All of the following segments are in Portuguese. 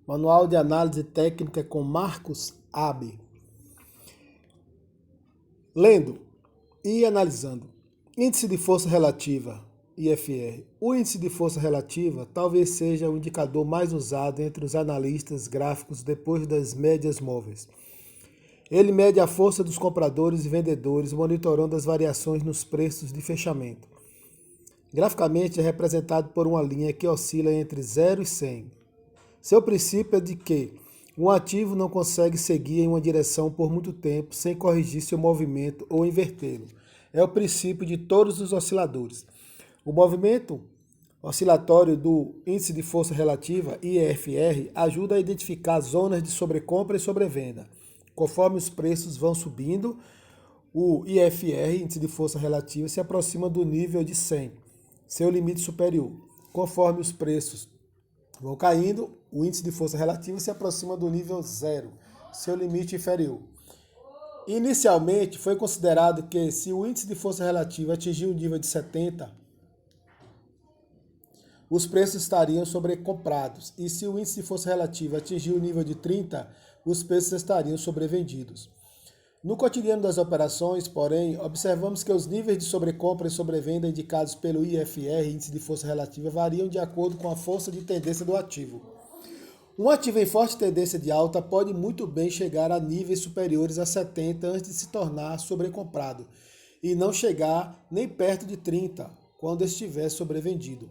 Manual de Análise Técnica com Marcos Abe. Lendo e analisando. Índice de Força Relativa, IFR. O índice de força relativa talvez seja o indicador mais usado entre os analistas gráficos depois das médias móveis. Ele mede a força dos compradores e vendedores, monitorando as variações nos preços de fechamento. Graficamente é representado por uma linha que oscila entre 0 e 100. Seu princípio é de que um ativo não consegue seguir em uma direção por muito tempo sem corrigir seu movimento ou invertê-lo. É o princípio de todos os osciladores. O movimento oscilatório do índice de força relativa, IFR, ajuda a identificar zonas de sobrecompra e sobrevenda. Conforme os preços vão subindo, o IFR, índice de força relativa, se aproxima do nível de 100, seu limite superior. Conforme os preços vão caindo, o índice de força relativa se aproxima do nível 0, seu limite inferior. Inicialmente, foi considerado que se o índice de força relativa atingir o nível de 70, os preços estariam sobrecomprados, e se o índice de força relativa atingir o nível de 30, os preços estariam sobrevendidos. No cotidiano das operações, porém, observamos que os níveis de sobrecompra e sobrevenda indicados pelo IFR, índice de força relativa, variam de acordo com a força de tendência do ativo. Um ativo em forte tendência de alta pode muito bem chegar a níveis superiores a 70 antes de se tornar sobrecomprado, e não chegar nem perto de 30 quando estiver sobrevendido.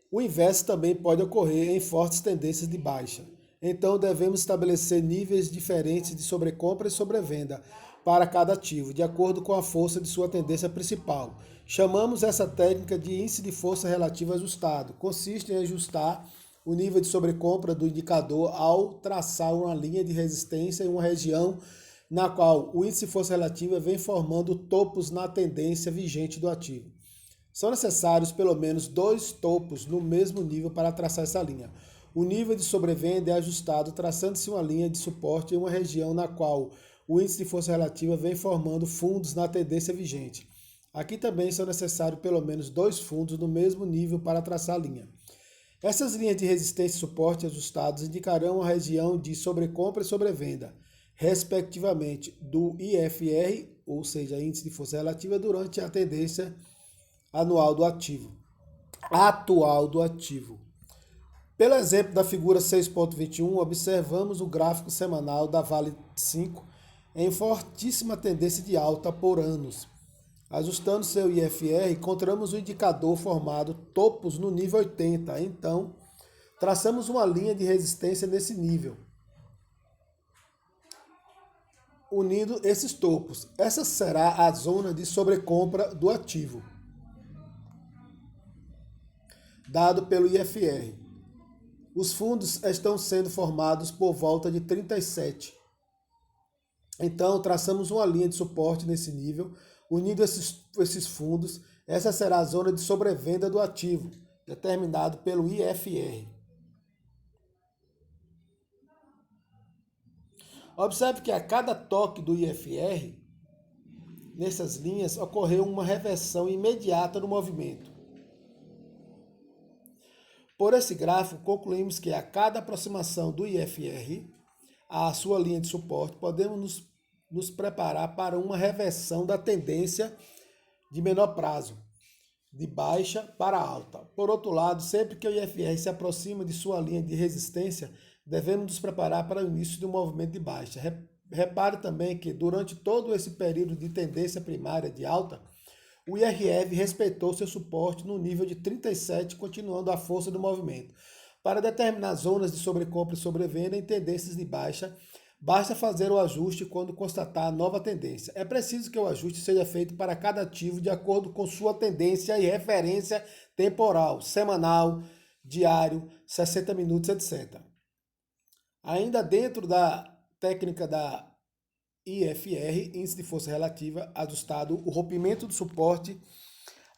O inverso também pode ocorrer em fortes tendências de baixa. Então, devemos estabelecer níveis diferentes de sobrecompra e sobrevenda para cada ativo, de acordo com a força de sua tendência principal. Chamamos essa técnica de índice de força relativa ajustado. Consiste em ajustar o nível de sobrecompra do indicador ao traçar uma linha de resistência em uma região na qual o índice de força relativa vem formando topos na tendência vigente do ativo. São necessários pelo menos 2 topos no mesmo nível para traçar essa linha. O nível de sobrevenda é ajustado traçando-se uma linha de suporte em uma região na qual o índice de força relativa vem formando fundos na tendência vigente. Aqui também são necessários pelo menos 2 fundos no mesmo nível para traçar a linha. Essas linhas de resistência e suporte ajustados indicarão a região de sobrecompra e sobrevenda, respectivamente, do IFR, ou seja, índice de força relativa, durante a tendência anual do ativo. Atual do ativo. Pelo exemplo da figura 6.21, observamos o gráfico semanal da Vale 5 em fortíssima tendência de alta por anos. Ajustando seu IFR, encontramos o indicador formado topos no nível 80. Então, traçamos uma linha de resistência nesse nível, unindo esses topos. Essa será a zona de sobrecompra do ativo, dado pelo IFR. Os fundos estão sendo formados por volta de 37. Então, traçamos uma linha de suporte nesse nível, unindo esses fundos. Essa será a zona de sobrevenda do ativo, determinado pelo IFR. Observe que a cada toque do IFR, nessas linhas, ocorreu uma reversão imediata no movimento. Por esse gráfico, concluímos que a cada aproximação do IFR à sua linha de suporte, podemos nos preparar para uma reversão da tendência de menor prazo, de baixa para alta. Por outro lado, sempre que o IFR se aproxima de sua linha de resistência, devemos nos preparar para o início de um movimento de baixa. Repare também que durante todo esse período de tendência primária de alta, o IRF respeitou seu suporte no nível de 37, continuando a força do movimento. Para determinar zonas de sobrecompra e sobrevenda em tendências de baixa, basta fazer o ajuste quando constatar a nova tendência. É preciso que o ajuste seja feito para cada ativo de acordo com sua tendência e referência temporal, semanal, diário, 60 minutos, etc. Ainda dentro da técnica da IFR, índice de força relativa ajustado, o rompimento do suporte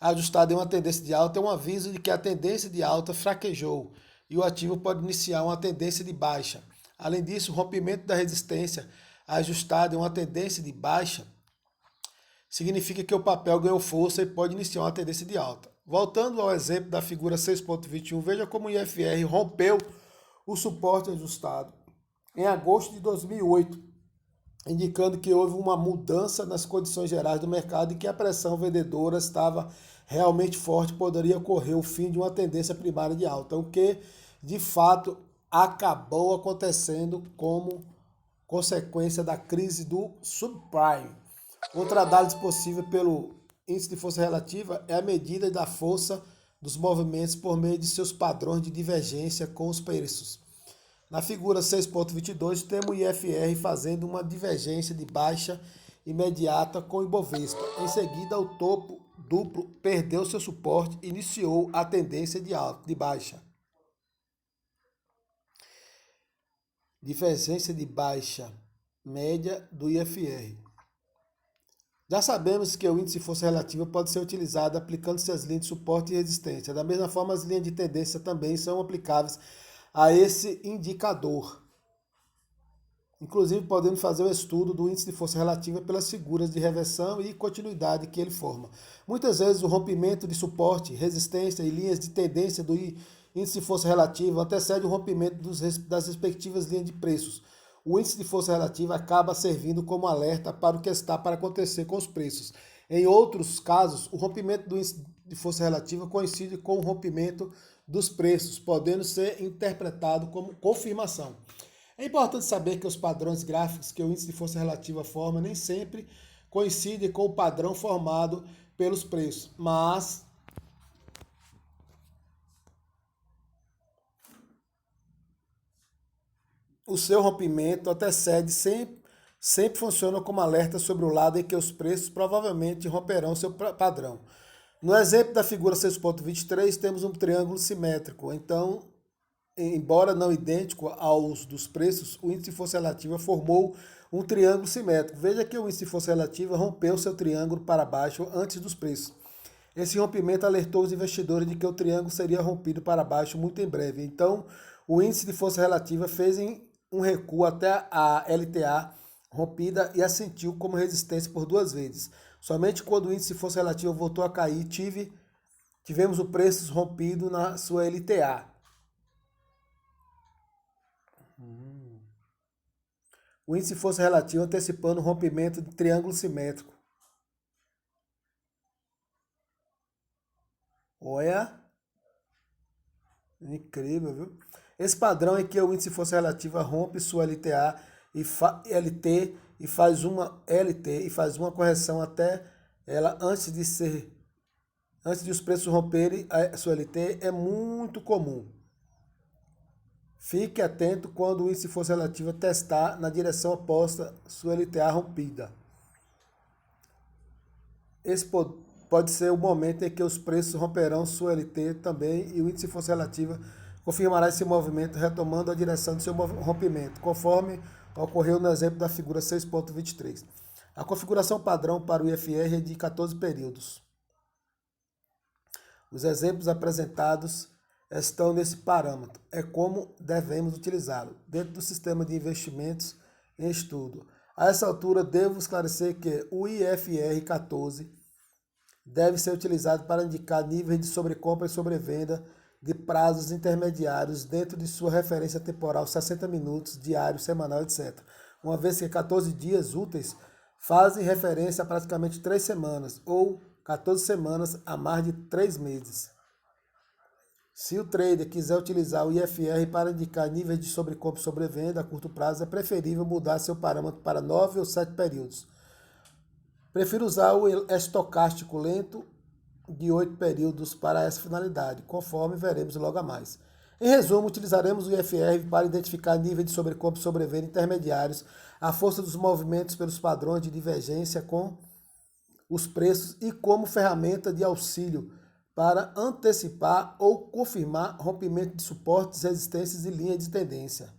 ajustado em uma tendência de alta é um aviso de que a tendência de alta fraquejou e o ativo pode iniciar uma tendência de baixa. Além disso, o rompimento da resistência ajustado em uma tendência de baixa significa que o papel ganhou força e pode iniciar uma tendência de alta. Voltando ao exemplo da figura 6.21, veja como o IFR rompeu o suporte ajustado em agosto de 2008, indicando que houve uma mudança nas condições gerais do mercado e que a pressão vendedora estava realmente forte, poderia ocorrer o fim de uma tendência primária de alta, o que de fato acabou acontecendo como consequência da crise do subprime. Outra análise possível pelo índice de força relativa é a medida da força dos movimentos por meio de seus padrões de divergência com os preços. Na figura 6.22, temos o IFR fazendo uma divergência de baixa imediata com o Ibovespa. Em seguida, o topo duplo perdeu seu suporte e iniciou a tendência de baixa. Divergência de baixa média do IFR. Já sabemos que o índice de força relativa pode ser utilizado aplicando-se as linhas de suporte e resistência. Da mesma forma, as linhas de tendência também são aplicáveis a esse indicador. Inclusive, podemos fazer o estudo do índice de força relativa pelas figuras de reversão e continuidade que ele forma. Muitas vezes, o rompimento de suporte, resistência e linhas de tendência do índice de força relativa antecede o rompimento das respectivas linhas de preços. O índice de força relativa acaba servindo como alerta para o que está para acontecer com os preços. Em outros casos, o rompimento do índice de força relativa coincide com o rompimento dos preços, podendo ser interpretado como confirmação. É importante saber que os padrões gráficos que o índice de força relativa forma nem sempre coincidem com o padrão formado pelos preços, mas o seu rompimento antecede sempre funciona como alerta sobre o lado em que os preços provavelmente romperão seu padrão. No exemplo da figura 6.23, temos um triângulo simétrico. Então, embora não idêntico aos dos preços, o índice de força relativa formou um triângulo simétrico. Veja que o índice de força relativa rompeu seu triângulo para baixo antes dos preços. Esse rompimento alertou os investidores de que o triângulo seria rompido para baixo muito em breve. Então, o índice de força relativa fez um recuo até a LTA rompida e assentiu como resistência por 2 vezes. Somente quando o índice de força relativa voltou a cair, tivemos o preço rompido na sua LTA. O índice de força relativa antecipando o rompimento de triângulo simétrico. Olha, incrível, viu? Esse padrão é que o índice de força relativa rompe sua LTA e LT e faz uma LT e faz uma correção até ela antes de os preços romperem a sua LT é muito comum. Fique atento quando o índice de força relativa testar na direção oposta sua LTA rompida. Esse pode ser o momento em que os preços romperão sua LT também e o índice de força relativa confirmará esse movimento retomando a direção do seu rompimento, conforme ocorreu no exemplo da figura 6.23. A configuração padrão para o IFR é de 14 períodos. Os exemplos apresentados estão nesse parâmetro. É como devemos utilizá-lo dentro do sistema de investimentos em estudo. A essa altura, devo esclarecer que o IFR 14 deve ser utilizado para indicar níveis de sobrecompra e sobrevenda de prazos intermediários dentro de sua referência temporal 60 minutos, diário, semanal, etc. Uma vez que 14 dias úteis fazem referência a praticamente 3 semanas ou 14 semanas a mais de 3 meses. Se o trader quiser utilizar o IFR para indicar níveis de sobrecompra e sobrevenda a curto prazo, é preferível mudar seu parâmetro para 9 ou 7 períodos. Prefiro usar o estocástico lento de 8 períodos para essa finalidade, conforme veremos logo a mais. Em resumo, utilizaremos o IFR para identificar níveis de sobrecompra e sobrevenda intermediários, a força dos movimentos pelos padrões de divergência com os preços e como ferramenta de auxílio para antecipar ou confirmar rompimento de suportes, resistências e linhas de tendência.